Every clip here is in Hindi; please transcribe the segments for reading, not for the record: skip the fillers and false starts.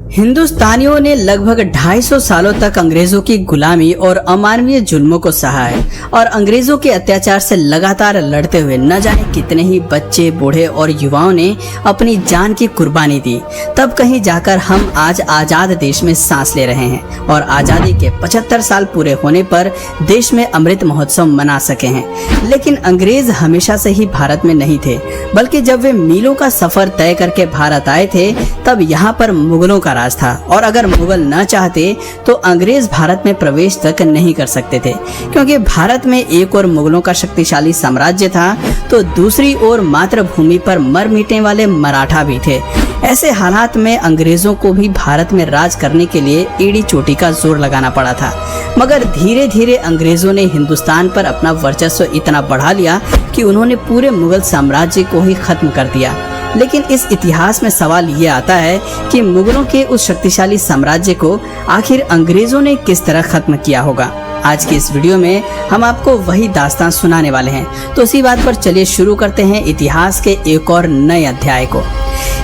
हिंदुस्तानियों ने लगभग 250 सालों तक अंग्रेजों की गुलामी और अमानवीय जुल्मों को सहा है और अंग्रेजों के अत्याचार से लगातार लड़ते हुए न जाने कितने ही बच्चे, बूढ़े और युवाओं ने अपनी जान की कुर्बानी दी। तब कहीं जाकर हम आज आजाद देश में सांस ले रहे हैं और आजादी के 75 साल पूरे होने पर देश में अमृत महोत्सव मना सके हैं। लेकिन अंग्रेज हमेशा से ही भारत में नहीं थे, बल्कि जब वे मीलों का सफर तय करके भारत आए थे तब यहाँ पर मुगलों का राज था और अगर मुगल न चाहते तो अंग्रेज भारत में प्रवेश तक नहीं कर सकते थे, क्योंकि भारत में एक और मुगलों का शक्तिशाली साम्राज्य था तो दूसरी ओर मातृभूमि पर मर मिटने वाले मराठा भी थे। ऐसे हालात में अंग्रेजों को भी भारत में राज करने के लिए एड़ी चोटी का जोर लगाना पड़ा था। मगर धीरे धीरे अंग्रेजों ने हिंदुस्तान पर अपना वर्चस्व इतना बढ़ा लिया कि उन्होंने पूरे मुगल साम्राज्य को ही खत्म कर दिया। लेकिन इस इतिहास में सवाल ये आता है कि मुगलों के उस शक्तिशाली साम्राज्य को आखिर अंग्रेजों ने किस तरह खत्म किया होगा। आज की इस वीडियो में हम आपको वही दास्तान सुनाने वाले हैं। तो इसी बात पर चलिए शुरू करते हैं इतिहास के एक और नए अध्याय को।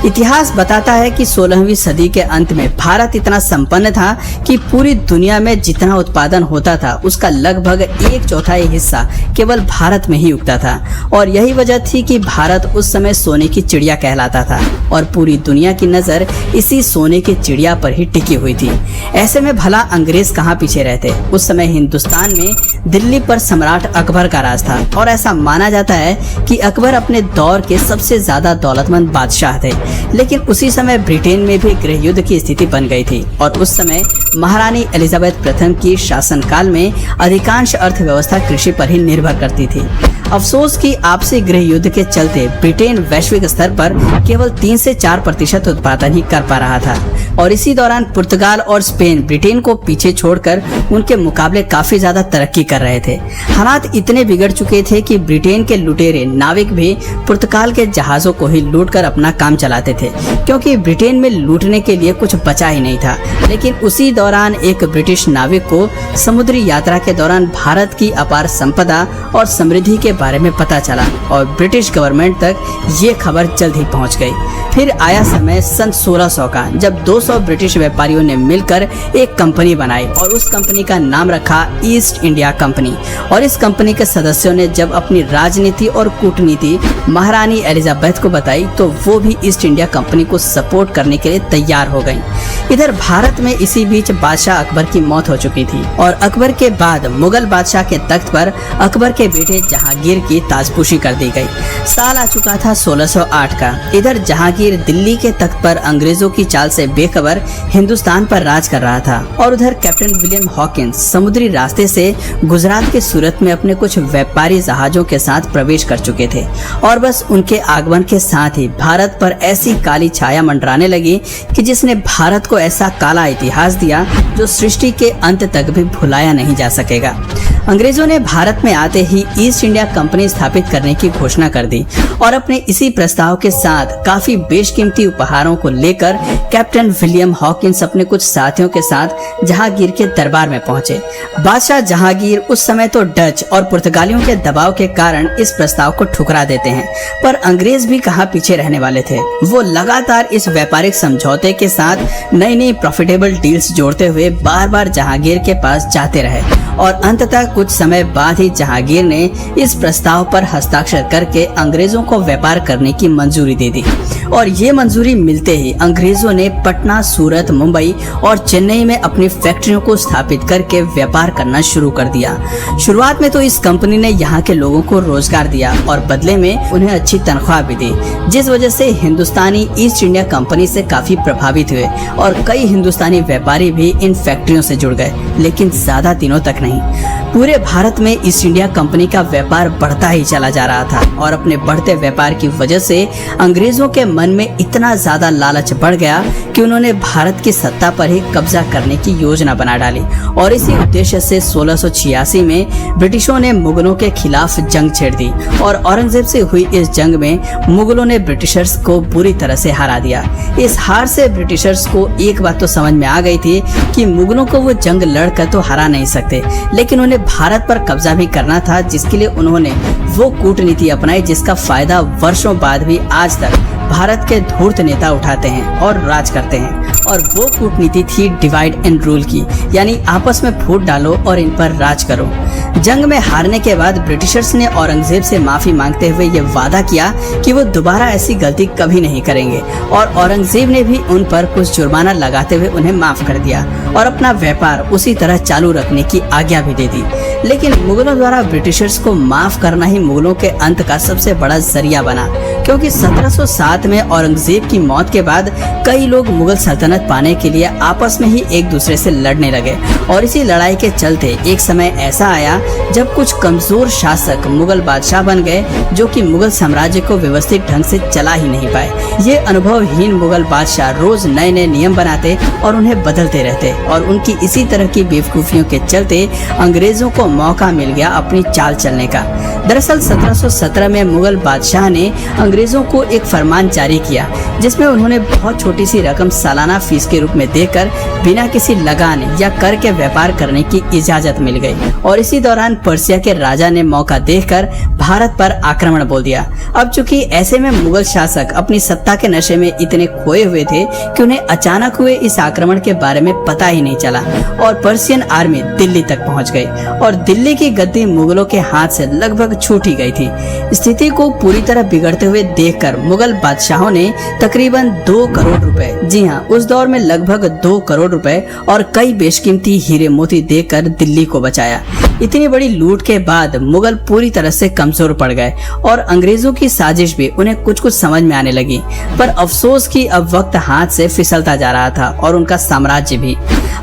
इतिहास बताता है कि 16वीं सदी के अंत में भारत इतना संपन्न था कि पूरी दुनिया में जितना उत्पादन होता था उसका लगभग 1/4 हिस्सा केवल भारत में ही उगता था और यही वजह थी कि भारत उस समय सोने की चिड़िया कहलाता था और पूरी दुनिया की नजर इसी सोने की चिड़िया पर ही टिकी हुई थी। ऐसे में भला अंग्रेज कहाँ पीछे रहते। उस समय हिंदुस्तान में दिल्ली पर सम्राट अकबर का राज था और ऐसा माना जाता है कि अकबर अपने दौर के सबसे ज्यादा दौलतमंद बादशाह थे। लेकिन उसी समय ब्रिटेन में भी गृह युद्ध की स्थिति बन गई थी और उस समय महारानी एलिजाबेथ प्रथम की शासनकाल में अधिकांश अर्थव्यवस्था कृषि पर ही निर्भर करती थी। अफसोस कि आपसी गृह युद्ध के चलते ब्रिटेन वैश्विक स्तर पर केवल 3 से 4% उत्पादन ही कर पा रहा था और इसी दौरान पुर्तगाल और स्पेन ब्रिटेन को पीछे छोड़कर उनके मुकाबले काफी ज्यादा तरक्की कर रहे थे। हालात इतने बिगड़ चुके थे कि ब्रिटेन के लुटेरे नाविक भी पुर्तगाल के जहाजों को ही लूटकर अपना काम चलाते थे, क्योंकि ब्रिटेन में लूटने के लिए कुछ बचा ही नहीं था। लेकिन उसी दौरान एक ब्रिटिश नाविक को समुद्री यात्रा के दौरान भारत की अपार संपदा और समृद्धि के बारे में पता चला और ब्रिटिश गवर्नमेंट तक ये खबर जल्द ही पहुंच गई। फिर आया समय सन 1600 का, जब 200 ब्रिटिश व्यापारियों ने मिलकर एक कंपनी बनाई और उस कंपनी का नाम रखा ईस्ट इंडिया कंपनी। और इस कंपनी के सदस्यों ने जब अपनी राजनीति और कूटनीति महारानी एलिजाबेथ को बताई तो वो भी ईस्ट इंडिया कंपनी को सपोर्ट करने के लिए तैयार हो गयी। इधर भारत में इसी बीच बादशाह अकबर की मौत हो चुकी थी और अकबर के बाद मुगल बादशाह के तख्त पर अकबर के बेटे जहांगीर की ताजपोशी कर दी गई। साल आ चुका था 1608 का। इधर जहांगीर दिल्ली के तख्त पर अंग्रेजों की चाल से बेखबर हिंदुस्तान पर राज कर रहा था और उधर कैप्टन विलियम हॉकिंस समुद्री रास्ते से गुजरात के सूरत में अपने कुछ व्यापारी जहाजों के साथ प्रवेश कर चुके थे और बस उनके आगमन के साथ ही भारत पर ऐसी काली छाया मंडराने लगी कि जिसने भारत को ऐसा काला इतिहास दिया जो सृष्टि के अंत तक भी भुलाया नहीं जा सकेगा। अंग्रेजों ने भारत में आते ही ईस्ट इंडिया कंपनी स्थापित करने की घोषणा कर दी और अपने इसी प्रस्ताव के साथ काफी बेशकीमती उपहारों को लेकर कैप्टन विलियम हॉकिंस अपने कुछ साथियों के साथ जहांगीर के दरबार में पहुंचे। बादशाह जहांगीर उस समय तो डच और पुर्तगालियों के दबाव के कारण इस प्रस्ताव को ठुकरा देते हैं, पर अंग्रेज भी कहाँ पीछे रहने वाले थे। वो लगातार इस व्यापारिक समझौते के साथ नई नई प्रॉफिटेबल डील्स जोड़ते हुए बार बार जहांगीर के पास जाते रहे और अंततः कुछ समय बाद ही जहांगीर ने इस प्रस्ताव पर हस्ताक्षर करके अंग्रेजों को व्यापार करने की मंजूरी दे दी। और ये मंजूरी मिलते ही अंग्रेजों ने पटना, सूरत, मुंबई और चेन्नई में अपनी फैक्ट्रियों को स्थापित करके व्यापार करना शुरू कर दिया। शुरुआत में तो इस कंपनी ने यहाँ के लोगों को रोजगार दिया और बदले में उन्हें अच्छी तनख्वाह भी दी, जिस वजह से हिंदुस्तानी ईस्ट इंडिया कंपनी से काफी प्रभावित हुए और कई हिंदुस्तानी व्यापारी भी इन फैक्ट्रियों से जुड़ गए, लेकिन ज्यादा दिनों तक नहीं। पूरे भारत में ईस्ट इंडिया कंपनी का व्यापार बढ़ता ही चला जा रहा था और अपने बढ़ते व्यापार की वजह से अंग्रेजों के मन में इतना ज्यादा लालच बढ़ गया कि उन्होंने भारत की सत्ता पर ही कब्जा करने की योजना बना डाली और इसी उद्देश्य से 1686 में ब्रिटिशों ने मुगलों के खिलाफ जंग छेड़ दी और औरंगजेब से हुई इस जंग में मुगलों ने ब्रिटिशर्स को बुरी तरह से हरा दिया। इस हार से ब्रिटिशर्स को एक बात तो समझ में आ गई थी कि मुगलों को वो जंग लड़कर तो हरा नहीं सकते, लेकिन उन्हें भारत पर कब्जा भी करना था, जिसके लिए उन्होंने वो कूटनीति अपनाई जिसका फायदा वर्षों बाद भी आज तक भारत के धूर्त नेता उठाते हैं और राज करते हैं। और वो कूटनीति थी डिवाइड एंड रूल की, यानी आपस में फूट डालो और इन पर राज करो। जंग में हारने के बाद ब्रिटिशर्स ने औरंगजेब से माफी मांगते हुए ये वादा किया कि वो दोबारा ऐसी गलती कभी नहीं करेंगे, और औरंगजेब ने भी उन पर कुछ जुर्माना लगाते हुए उन्हें माफ कर दिया और अपना व्यापार उसी तरह चालू रखने की आज्ञा भी दे दी। लेकिन मुगलों द्वारा ब्रिटिशर्स को माफ करना ही मुगलों के अंत का सबसे बड़ा जरिया बना, क्योंकि 1707 में औरंगजेब की मौत के बाद कई लोग मुगल सल्तनत पाने के लिए आपस में ही एक दूसरे से लड़ने लगे, और इसी लड़ाई के चलते एक समय ऐसा आया जब कुछ कमजोर शासक मुगल बादशाह बन गए, जो कि मुगल साम्राज्य को व्यवस्थित ढंग से चला ही नहीं पाए। ये अनुभवहीन मुगल बादशाह रोज नए नए नियम बनाते और उन्हें बदलते रहते, और उनकी इसी तरह की बेवकूफियों के चलते अंग्रेजों को मौका मिल गया अपनी चाल चलने का। दरअसल 1717 में मुगल बादशाह ने अंग्रेजों को एक फरमान जारी किया, जिसमें उन्होंने बहुत छोटी सी रकम सालाना फीस के रूप में देकर बिना किसी लगान या कर के व्यापार करने की इजाजत मिल गई। और इसी दौरान पर्सिया के राजा ने मौका देखकर भारत पर आक्रमण बोल दिया। अब चूंकि ऐसे में मुगल शासक अपनी सत्ता के नशे में इतने खोए हुए थे कि उन्हें अचानक हुए इस आक्रमण के बारे में पता ही नहीं चला, और पर्सियन आर्मी दिल्ली तक पहुंच गई और दिल्ली की गद्दी मुगलों के हाथ से लगभग छूट ही गई थी। स्थिति को पूरी तरह बिगड़ते हुए देखकर मुगल बादशाहों ने तकरीबन 2 करोड़ रुपए, जी हाँ, उस दौर में लगभग 2 करोड़ रुपए और कई बेशकीमती हीरे मोती देकर दिल्ली को बचाया। इतनी बड़ी लूट के बाद मुगल पूरी तरह से कमजोर पड़ गए और अंग्रेजों की साजिश भी उन्हें कुछ कुछ समझ में आने लगी। पर अफसोस कि अब वक्त हाथ से फिसलता जा रहा था और उनका साम्राज्य भी।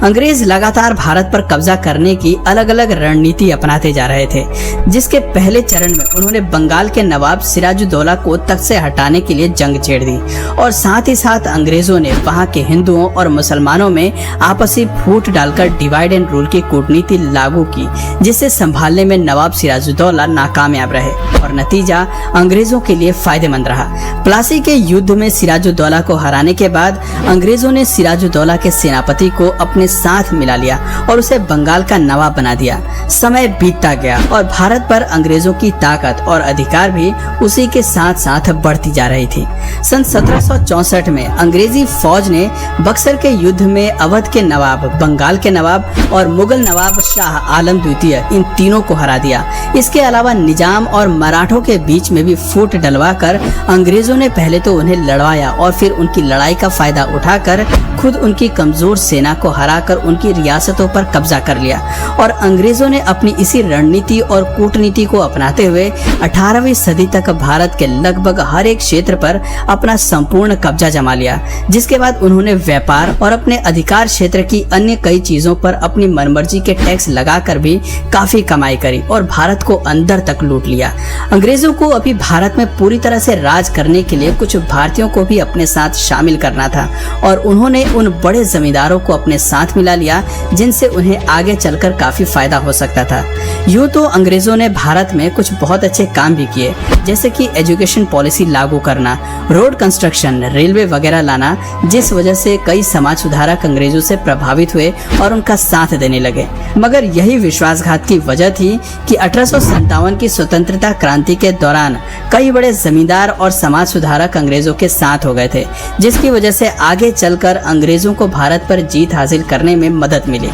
अंग्रेज लगातार भारत पर कब्जा करने की अलग अलग रणनीति अपनाते जा रहे थे, जिसके पहले चरण में उन्होंने बंगाल के नवाब सिराजुद्दौला को तख्त से हटाने के लिए जंग छेड़ दी, और साथ ही साथ अंग्रेजों ने वहां के हिंदुओं और मुसलमानों में आपसी फूट डालकर डिवाइड एंड रूल की कूटनीति लागू की, जिसे संभालने में नवाब सिराजुद्दौला नाकामयाब रहे और नतीजा अंग्रेजों के लिए फायदेमंद रहा। प्लासी के युद्ध में सिराजुद्दौला को हराने के बाद अंग्रेजों ने सिराजुद्दौला के सेनापति को अपने साथ मिला लिया और उसे बंगाल का नवाब बना दिया। समय बीतता गया और भारत पर अंग्रेजों की ताकत और अधिकार भी उसी के साथ साथ बढ़ती जा रही थी। सन 1764 में अंग्रेजी फौज ने बक्सर के युद्ध में अवध के नवाब, बंगाल के नवाब और मुगल नवाब शाह आलम द्वितीय, इन तीनों को हरा दिया। इसके अलावा निजाम और मराठों के बीच में भी फूट डलवाकर अंग्रेजों ने पहले तो उन्हें लड़वाया और फिर उनकी लड़ाई का फायदा उठाकर खुद उनकी कमजोर सेना को हराकर उनकी रियासतों पर कब्जा कर लिया। और अंग्रेजों ने अपनी इसी रणनीति और कूटनीति को अपनाते हुए 18वीं सदी तक भारत के लगभग हर एक क्षेत्र पर अपना संपूर्ण कब्जा जमा लिया, जिसके बाद उन्होंने व्यापार और अपने अधिकार क्षेत्र की अन्य कई चीजों पर अपनी मनमर्जी के टैक्स लगाकर भी काफी कमाई करी और भारत को अंदर तक लूट लिया। अंग्रेजों को अभी भारत में पूरी तरह से राज करने के लिए कुछ भारतीयों को भी अपने साथ शामिल करना था, और उन्होंने उन बड़े जमींदारों को अपने साथ मिला लिया जिनसे उन्हें आगे चलकर काफी फायदा हो सकता था। यूँ तो अंग्रेजों ने भारत में कुछ बहुत अच्छे काम भी किए, जैसे कि एजुकेशन पॉलिसी लागू करना, रोड कंस्ट्रक्शन, रेलवे वगैरह लाना, जिस वजह से कई समाज सुधारक अंग्रेजों से प्रभावित हुए और उनका साथ देने लगे। मगर यही विश्वासघात की वजह थी कि 1857 की स्वतंत्रता क्रांति के दौरान कई बड़े जमींदार और समाज सुधारक अंग्रेजों के साथ हो गए थे, जिसकी वजह से आगे चलकर अंग्रेजों को भारत पर जीत हासिल करने में मदद मिली।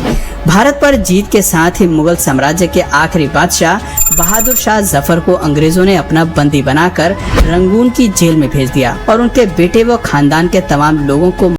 भारत पर जीत के साथ ही मुगल साम्राज्य के आखिरी बादशाह बहादुर शाह जफर को अंग्रेजों ने अपना बंदी बनाकर रंगून की जेल में भेज दिया और उनके बेटे व खानदान के तमाम लोगों को